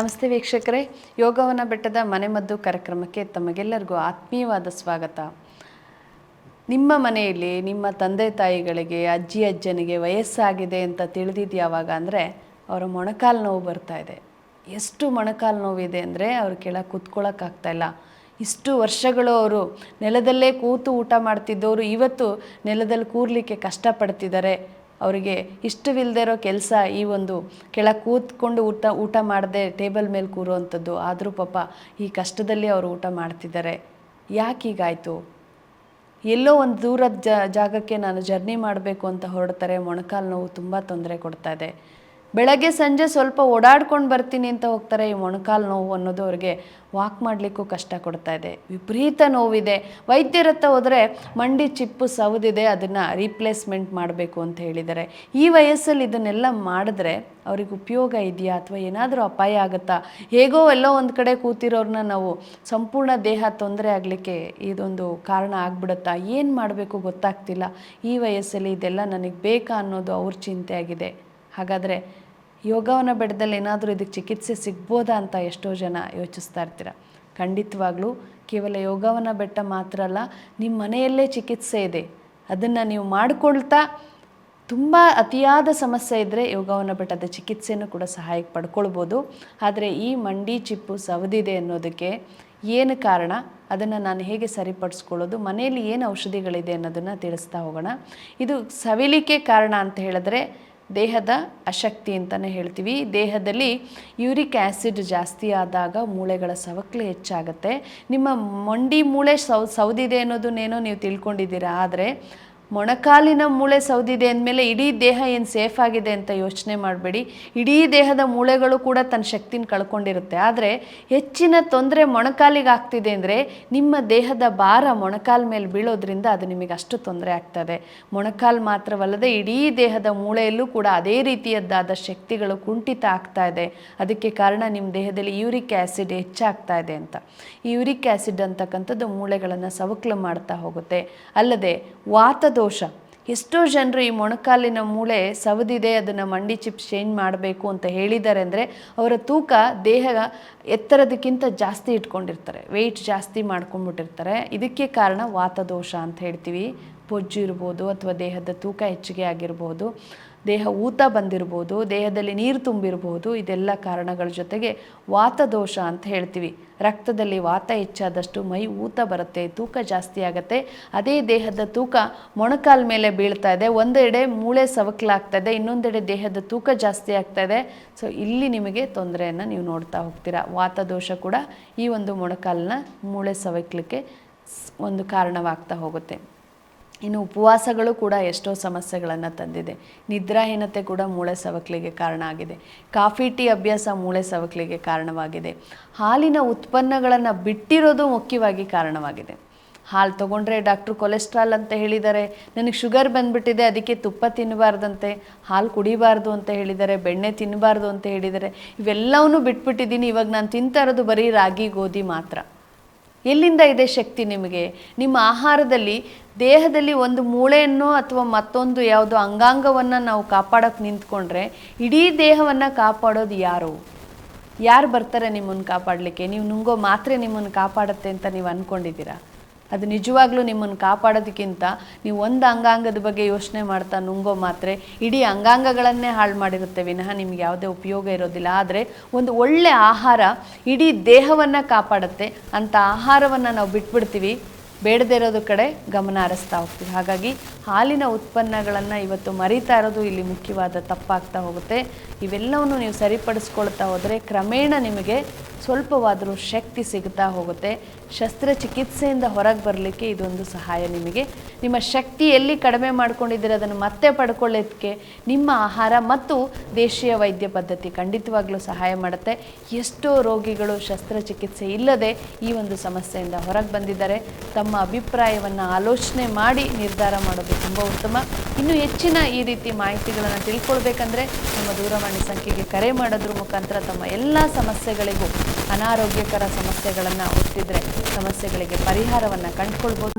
ನಮಸ್ತೆ ವೀಕ್ಷಕರೇ, ಯೋಗವನ ಬೆಟ್ಟದ ಮನೆಮದ್ದು ಕಾರ್ಯಕ್ರಮಕ್ಕೆ ತಮಗೆಲ್ಲರಿಗೂ ಆತ್ಮೀಯವಾದ ಸ್ವಾಗತ. ನಿಮ್ಮ ಮನೆಯಲ್ಲಿ ನಿಮ್ಮ ತಂದೆ ತಾಯಿಗಳಿಗೆ, ಅಜ್ಜಿ ಅಜ್ಜನಿಗೆ ವಯಸ್ಸಾಗಿದೆ ಅಂತ ತಿಳಿದಿದ್ದು ಯಾವಾಗ ಅಂದರೆ ಅವರ ಮೊಣಕಾಲು ನೋವು ಬರ್ತಾ ಇದೆ. ಎಷ್ಟು ಮೊಣಕಾಲು ನೋವಿದೆ ಅಂದರೆ ಅವ್ರ ಕೆಳಗೆ ಕೂತ್ಕೊಳ್ಳೋಕ್ಕಾಗ್ತಾಯಿಲ್ಲ. ಇಷ್ಟು ವರ್ಷಗಳು ಅವರು ನೆಲದಲ್ಲೇ ಕೂತು ಊಟ ಮಾಡ್ತಿದ್ದವರು ಇವತ್ತು ನೆಲದಲ್ಲಿ ಕೂರಲಿಕ್ಕೆ ಕಷ್ಟಪಡ್ತಿದ್ದಾರೆ. ಅವರಿಗೆ ಇಷ್ಟವಿಲ್ಲದೆ ಇರೋ ಕೆಲಸ ಈ ಒಂದು ಕೆಳಗೆ ಕೂತ್ಕೊಂಡು ಊಟ ಮಾಡದೆ ಟೇಬಲ್ ಮೇಲೆ ಕೂರುವಂಥದ್ದು. ಆದರೂ ಪಾಪ ಈ ಕಷ್ಟದಲ್ಲಿ ಅವರು ಊಟ ಮಾಡ್ತಿದ್ದಾರೆ. ಯಾಕೆ ಹೀಗಾಯಿತು? ಎಲ್ಲೋ ಒಂದು ದೂರದ ಜಾಗಕ್ಕೆ ನಾನು ಜರ್ನಿ ಮಾಡಬೇಕು ಅಂತ ಹೊರಡ್ತಾರೆ. ಮೊಣಕಾಲು ನೋವು ತುಂಬ ತೊಂದರೆ ಕೊಡ್ತಾ ಇದೆ. ಬೆಳಗ್ಗೆ ಸಂಜೆ ಸ್ವಲ್ಪ ಓಡಾಡ್ಕೊಂಡು ಬರ್ತೀನಿ ಅಂತ ಹೋಗ್ತಾರೆ. ಈ ಮೊಣಕಾಲು ನೋವು ಅನ್ನೋದು ಅವ್ರಿಗೆ ವಾಕ್ ಮಾಡಲಿಕ್ಕೂ ಕಷ್ಟ ಕೊಡ್ತಾ ಇದೆ. ವಿಪರೀತ ನೋವಿದೆ. ವೈದ್ಯರ ಹತ್ರ ಹೋದರೆ ಮಂಡಿ ಚಿಪ್ಪು ಸವದಿದೆ, ಅದನ್ನು ರೀಪ್ಲೇಸ್ಮೆಂಟ್ ಮಾಡಬೇಕು ಅಂತ ಹೇಳಿದ್ದಾರೆ. ಈ ವಯಸ್ಸಲ್ಲಿ ಇದನ್ನೆಲ್ಲ ಮಾಡಿದ್ರೆ ಅವ್ರಿಗೆ ಉಪಯೋಗ ಇದೆಯಾ ಅಥವಾ ಏನಾದರೂ ಅಪಾಯ ಆಗುತ್ತಾ? ಹೇಗೋ ಎಲ್ಲೋ ಒಂದು ಕಡೆ ಕೂತಿರೋರನ್ನ ನಾವು ಸಂಪೂರ್ಣ ದೇಹ ತೊಂದರೆ ಆಗಲಿಕ್ಕೆ ಇದೊಂದು ಕಾರಣ ಆಗ್ಬಿಡುತ್ತಾ? ಏನು ಮಾಡಬೇಕು ಗೊತ್ತಾಗ್ತಿಲ್ಲ. ಈ ವಯಸ್ಸಲ್ಲಿ ಇದೆಲ್ಲ ನನಗೆ ಬೇಕಾ ಅನ್ನೋದು ಅವ್ರ ಚಿಂತೆ ಆಗಿದೆ. ಹಾಗಾದರೆ ಯೋಗವನ ಬೆಟ್ಟದಲ್ಲಿ ಏನಾದರೂ ಇದಕ್ಕೆ ಚಿಕಿತ್ಸೆ ಸಿಗ್ಬೋದಾ ಅಂತ ಎಷ್ಟೋ ಜನ ಯೋಚಿಸ್ತಾ ಇರ್ತೀರ. ಖಂಡಿತವಾಗ್ಲೂ ಕೇವಲ ಯೋಗವನ ಬೆಟ್ಟ ಮಾತ್ರ ಅಲ್ಲ, ನಿಮ್ಮ ಮನೆಯಲ್ಲೇ ಚಿಕಿತ್ಸೆ ಇದೆ. ಅದನ್ನು ನೀವು ಮಾಡಿಕೊಳ್ತಾ ತುಂಬ ಅತಿಯಾದ ಸಮಸ್ಯೆ ಇದ್ದರೆ ಯೋಗವನ ಬೆಟ್ಟದ ಚಿಕಿತ್ಸೆನೂ ಕೂಡ ಸಹಾಯಕ್ಕೆ ಪಡ್ಕೊಳ್ಬೋದು. ಆದರೆ ಈ ಮಂಡಿ ಚಿಪ್ಪು ಸವದಿದೆ ಅನ್ನೋದಕ್ಕೆ ಏನು ಕಾರಣ, ಅದನ್ನು ನಾನು ಹೇಗೆ ಸರಿಪಡಿಸ್ಕೊಳ್ಳೋದು, ಮನೆಯಲ್ಲಿ ಏನು ಔಷಧಿಗಳಿದೆ ಅನ್ನೋದನ್ನು ತಿಳಿಸ್ತಾ ಹೋಗೋಣ. ಇದು ಸವಿಲಿಕೆ ಕಾರಣ ಅಂತ ಹೇಳಿದ್ರೆ ದೇಹದ ಅಶಕ್ತಿ ಅಂತಲೇ ಹೇಳ್ತೀವಿ. ದೇಹದಲ್ಲಿ ಯೂರಿಕ್ ಆ್ಯಸಿಡ್ ಜಾಸ್ತಿ ಆದಾಗ ಮೂಳೆಗಳ ಸವಕಳಿ ಹೆಚ್ಚಾಗುತ್ತೆ. ನಿಮ್ಮ ಮಂಡಿ ಮೂಳೆ ಸೌದಿದೆ ಅನ್ನೋದನ್ನೇನೋ ನೀವು ತಿಳ್ಕೊಂಡಿದ್ದೀರಾ. ಆದರೆ ಮೊಣಕಾಲಿನ ಮೂಳೆ ಸೌದಿದೆ ಅಂದಮೇಲೆ ಇಡೀ ದೇಹ ಏನು ಸೇಫ್ ಆಗಿದೆ ಅಂತ ಯೋಚನೆ ಮಾಡಬೇಡಿ. ಇಡೀ ದೇಹದ ಮೂಳೆಗಳು ಕೂಡ ತನ್ನ ಶಕ್ತಿನ ಕಳ್ಕೊಂಡಿರುತ್ತೆ. ಆದರೆ ಹೆಚ್ಚಿನ ತೊಂದರೆ ಮೊಣಕಾಲಿಗೆ ಆಗ್ತಿದೆ ಅಂದರೆ ನಿಮ್ಮ ದೇಹದ ಭಾರ ಮೊಣಕಾಲ ಮೇಲೆ ಬೀಳೋದ್ರಿಂದ ಅದು ನಿಮಗೆ ಅಷ್ಟು ತೊಂದರೆ ಆಗ್ತದೆ. ಮೊಣಕಾಲು ಮಾತ್ರವಲ್ಲದೆ ಇಡೀ ದೇಹದ ಮೂಳೆಯಲ್ಲೂ ಕೂಡ ಅದೇ ರೀತಿಯದ್ದಾದ ಶಕ್ತಿಗಳು ಕುಂಠಿತ ಆಗ್ತಾ ಇದೆ. ಅದಕ್ಕೆ ಕಾರಣ ನಿಮ್ಮ ದೇಹದಲ್ಲಿ ಯೂರಿಕ್ ಆ್ಯಸಿಡ್ ಹೆಚ್ಚಾಗ್ತಾ ಇದೆ ಅಂತ. ಈ ಯೂರಿಕ್ ಆ್ಯಸಿಡ್ ಅಂತಕ್ಕಂಥದ್ದು ಮೂಳೆಗಳನ್ನು ಸವಕಲು ಮಾಡ್ತಾ ಹೋಗುತ್ತೆ. ಅಲ್ಲದೆ ವಾತದೋಷ, ಎಷ್ಟೋ ಜನರು ಈ ಮೊಣಕಾಲಿನ ಮೂಳೆ ಸವದಿದೆ, ಅದನ್ನು ಮಂಡಿ ಚಿಪ್ಸ್ ಚೇಂಜ್ ಮಾಡಬೇಕು ಅಂತ ಹೇಳಿದ್ದಾರೆ ಅಂದರೆ ಅವರ ತೂಕ ದೇಹ ಎತ್ತರದಕ್ಕಿಂತ ಜಾಸ್ತಿ ಇಟ್ಕೊಂಡಿರ್ತಾರೆ, ವೆಯ್ಟ್ ಜಾಸ್ತಿ ಮಾಡ್ಕೊಂಡ್ಬಿಟ್ಟಿರ್ತಾರೆ. ಇದಕ್ಕೆ ಕಾರಣ ವಾತದೋಷ ಅಂತ ಹೇಳ್ತೀವಿ. ಬೊಜ್ಜು ಇರ್ಬೋದು ಅಥವಾ ದೇಹದ ತೂಕ ಹೆಚ್ಚಿಗೆ ಆಗಿರ್ಬೋದು, ದೇಹ ಊತ ಬಂದಿರ್ಬೋದು, ದೇಹದಲ್ಲಿ ನೀರು ತುಂಬಿರ್ಬೋದು. ಇದೆಲ್ಲ ಕಾರಣಗಳ ಜೊತೆಗೆ ವಾತದೋಷ ಅಂತ ಹೇಳ್ತೀವಿ. ರಕ್ತದಲ್ಲಿ ವಾತ ಹೆಚ್ಚಾದಷ್ಟು ಮೈ ಊತ ಬರುತ್ತೆ, ತೂಕ ಜಾಸ್ತಿ ಆಗುತ್ತೆ. ಅದೇ ದೇಹದ ತೂಕ ಮೊಣಕಾಲ ಮೇಲೆ ಬೀಳ್ತಾ ಇದೆ. ಒಂದೆಡೆ ಮೂಳೆ ಸವಕಲಾಗ್ತಾ ಇದೆ, ಇನ್ನೊಂದೆಡೆ ದೇಹದ ತೂಕ ಜಾಸ್ತಿ ಆಗ್ತಾ ಇದೆ. ಸೊ ಇಲ್ಲಿ ನಿಮಗೆ ತೊಂದರೆಯನ್ನು ನೀವು ನೋಡ್ತಾ ಹೋಗ್ತೀರಾ. ವಾತದೋಷ ಕೂಡ ಈ ಒಂದು ಮೊಣಕಾಲಿನ ಮೂಳೆ ಸವಕಲಿಕ್ಕೆ ಒಂದು ಕಾರಣವಾಗ್ತಾ ಹೋಗುತ್ತೆ. ಇನ್ನು ಉಪವಾಸಗಳು ಕೂಡ ಎಷ್ಟೋ ಸಮಸ್ಯೆಗಳನ್ನು ತಂದಿದೆ. ನಿದ್ರಾಹೀನತೆ ಕೂಡ ಮೂಳೆ ಸವಕಲಿಗೆ ಕಾರಣ ಆಗಿದೆ. ಕಾಫಿ ಟೀ ಅಭ್ಯಾಸ ಮೂಳೆ ಸವಕಲಿಗೆ ಕಾರಣವಾಗಿದೆ. ಹಾಲಿನ ಉತ್ಪನ್ನಗಳನ್ನು ಬಿಟ್ಟಿರೋದು ಮುಖ್ಯವಾಗಿ ಕಾರಣವಾಗಿದೆ. ಹಾಲು ತೊಗೊಂಡ್ರೆ ಡಾಕ್ಟ್ರು ಕೊಲೆಸ್ಟ್ರಾಲ್ ಅಂತ ಹೇಳಿದ್ದಾರೆ, ನನಗೆ ಶುಗರ್ ಬಂದುಬಿಟ್ಟಿದೆ ಅದಕ್ಕೆ ತುಪ್ಪ ತಿನ್ನಬಾರ್ದಂತೆ, ಹಾಲು ಕುಡಿಬಾರ್ದು ಅಂತ ಹೇಳಿದ್ದಾರೆ, ಬೆಣ್ಣೆ ತಿನ್ನಬಾರ್ದು ಅಂತ ಹೇಳಿದ್ದಾರೆ. ಇವೆಲ್ಲವನ್ನೂ ಬಿಟ್ಬಿಟ್ಟಿದ್ದೀನಿ. ಇವಾಗ ನಾನು ತಿಂತಾ ಇರೋದು ಬರೀ ರಾಗಿ ಗೋಧಿ ಮಾತ್ರ. ಎಲ್ಲಿಂದ ಇದೆ ಶಕ್ತಿ ನಿಮಗೆ? ನಿಮ್ಮ ಆಹಾರದಲ್ಲಿ ದೇಹದಲ್ಲಿ ಒಂದು ಮೂಳೆಯನ್ನು ಅಥವಾ ಮತ್ತೊಂದು ಯಾವುದೋ ಅಂಗಾಂಗವನ್ನು ನಾವು ಕಾಪಾಡೋಕ್ಕೆ ನಿಂತ್ಕೊಂಡ್ರೆ ಇಡೀ ದೇಹವನ್ನು ಕಾಪಾಡೋದು ಯಾರು ಬರ್ತಾರೆ ನಿಮ್ಮನ್ನು ಕಾಪಾಡಲಿಕ್ಕೆ? ನೀವು ನುಂಗೋ ಮಾತ್ರೆ ನಿಮ್ಮನ್ನು ಕಾಪಾಡುತ್ತೆ ಅಂತ ನೀವು ಅಂದ್ಕೊಂಡಿದ್ದೀರಾ? ಅದು ನಿಜವಾಗ್ಲೂ ನಿಮ್ಮನ್ನು ಕಾಪಾಡೋದಕ್ಕಿಂತ ನೀವು ಒಂದು ಅಂಗಾಂಗದ ಬಗ್ಗೆ ಯೋಚನೆ ಮಾಡ್ತಾ ನುಂಗೋ ಮಾತ್ರೆ ಇಡೀ ಅಂಗಾಂಗಗಳನ್ನೇ ಹಾಳು ಮಾಡಿರುತ್ತೆ ವಿನಃ ನಿಮ್ಗೆ ಯಾವುದೇ ಉಪಯೋಗ ಇರೋದಿಲ್ಲ. ಆದರೆ ಒಂದು ಒಳ್ಳೆಯ ಆಹಾರ ಇಡೀ ದೇಹವನ್ನು ಕಾಪಾಡುತ್ತೆ. ಅಂಥ ಆಹಾರವನ್ನು ನಾವು ಬಿಟ್ಬಿಡ್ತೀವಿ, ಬೇಡದೇ ಇರೋದು ಕಡೆ ಗಮನ ಹರಿಸ್ತಾ ಹೋಗ್ತೀವಿ. ಹಾಗಾಗಿ ಹಾಲಿನ ಉತ್ಪನ್ನಗಳನ್ನು ಇವತ್ತು ಮರಿತಾ ಇರೋದು ಇಲ್ಲಿ ಮುಖ್ಯವಾದ ತಪ್ಪಾಗ್ತಾ ಹೋಗುತ್ತೆ. ಇವೆಲ್ಲವನ್ನು ನೀವು ಸರಿಪಡಿಸ್ಕೊಳ್ತಾ ಹೋದರೆ ಕ್ರಮೇಣ ನಿಮಗೆ ಸ್ವಲ್ಪವಾದರೂ ಶಕ್ತಿ ಸಿಗ್ತಾ ಹೋಗುತ್ತೆ. ಶಸ್ತ್ರಚಿಕಿತ್ಸೆಯಿಂದ ಹೊರಗೆ ಬರಲಿಕ್ಕೆ ಇದೊಂದು ಸಹಾಯ ನಿಮಗೆ. ನಿಮ್ಮ ಶಕ್ತಿ ಎಲ್ಲಿ ಕಡಿಮೆ ಮಾಡ್ಕೊಂಡಿದ್ದೀರ ಅದನ್ನು ಮತ್ತೆ ಪಡ್ಕೊಳ್ಳೋದಕ್ಕೆ ನಿಮ್ಮ ಆಹಾರ ಮತ್ತು ದೇಶೀಯ ವೈದ್ಯ ಪದ್ಧತಿ ಖಂಡಿತವಾಗ್ಲೂ ಸಹಾಯ ಮಾಡುತ್ತೆ. ಎಷ್ಟೋ ರೋಗಿಗಳು ಶಸ್ತ್ರಚಿಕಿತ್ಸೆ ಇಲ್ಲದೆ ಈ ಒಂದು ಸಮಸ್ಯೆಯಿಂದ ಹೊರಗೆ ಬಂದಿದ್ದಾರೆ. ತಮ್ಮ ಅಭಿಪ್ರಾಯವನ್ನು ಆಲೋಚನೆ ಮಾಡಿ ನಿರ್ಧಾರ ಮಾಡೋದು ತುಂಬ ಉತ್ತಮ. ಇನ್ನೂ ಹೆಚ್ಚಿನ ಈ ರೀತಿ ಮಾಹಿತಿಗಳನ್ನು ತಿಳ್ಕೊಳ್ಬೇಕಂದ್ರೆ ನಮ್ಮ ದೂರವಾಣಿ ಸಂಖ್ಯೆಗೆ ಕರೆ ಮಾಡೋದ್ರ ಮುಖಾಂತರ ತಮ್ಮ ಎಲ್ಲ ಸಮಸ್ಯೆಗಳಿಗೂ, ಅನಾರೋಗ್ಯಕರ ಸಮಸ್ಯೆಗಳನ್ನು ಒತ್ತಿದ್ರೆ ಸಮಸ್ಯೆಗಳಿಗೆ ಪರಿಹಾರವನ್ನು ಕಂಡುಕೊಳ್ಬೋದು.